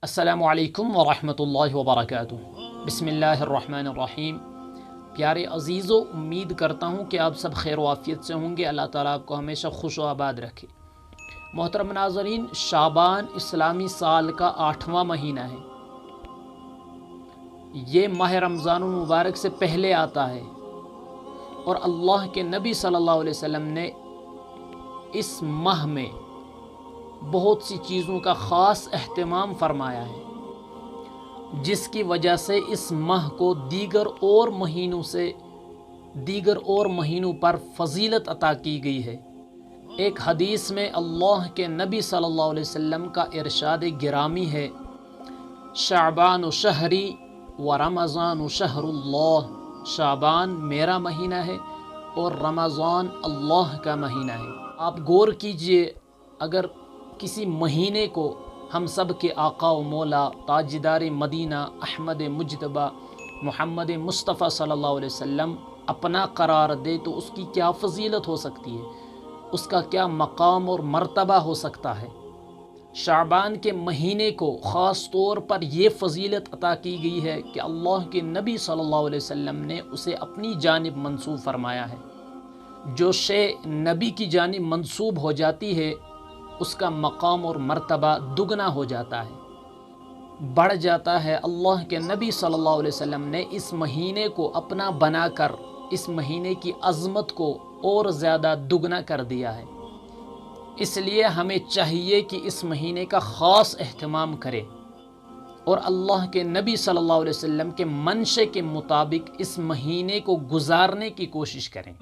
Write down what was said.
السلام علیکم ورحمۃ اللہ وبرکاتہ۔ بسم اللہ الرحمن الرحیم۔ پیارے عزیزو، امید کرتا ہوں کہ آپ سب خیر و عافیت سے ہوں گے۔ اللہ تعالیٰ آپ کو ہمیشہ خوش و آباد رکھے۔ محترم ناظرین، شعبان اسلامی سال کا 8واں مہینہ ہے۔ یہ ماہ رمضان المبارک سے پہلے آتا ہے، اور اللہ کے نبی صلی اللہ علیہ وسلم نے اس ماہ میں بہت سی چیزوں کا خاص اہتمام فرمایا ہے، جس کی وجہ سے اس ماہ کو دیگر اور مہینوں پر فضیلت عطا کی گئی ہے۔ ایک حدیث میں اللہ کے نبی صلی اللہ علیہ وسلم کا ارشاد گرامی ہے، شعبان شہری و رمضان شہر اللہ۔ شعبان میرا مہینہ ہے اور رمضان اللہ کا مہینہ ہے۔ آپ غور کیجئے، اگر کسی مہینے کو ہم سب کے آقا و مولا تاجدار مدینہ احمد مجتبی محمد مصطفیٰ صلی اللہ علیہ وسلم اپنا قرار دے تو اس کی کیا فضیلت ہو سکتی ہے، اس کا کیا مقام اور مرتبہ ہو سکتا ہے۔ شعبان کے مہینے کو خاص طور پر یہ فضیلت عطا کی گئی ہے کہ اللہ کے نبی صلی اللہ علیہ وسلم نے اسے اپنی جانب منسوب فرمایا ہے۔ جو شے نبی کی جانب منسوب ہو جاتی ہے، اس کا مقام اور مرتبہ دگنا ہو جاتا ہے، بڑھ جاتا ہے۔ اللہ کے نبی صلی اللہ علیہ وسلم نے اس مہینے کو اپنا بنا کر اس مہینے کی عظمت کو اور زیادہ دگنا کر دیا ہے۔ اس لیے ہمیں چاہیے کہ اس مہینے کا خاص اہتمام کریں اور اللہ کے نبی صلی اللہ علیہ وسلم کے منشے کے مطابق اس مہینے کو گزارنے کی کوشش کریں۔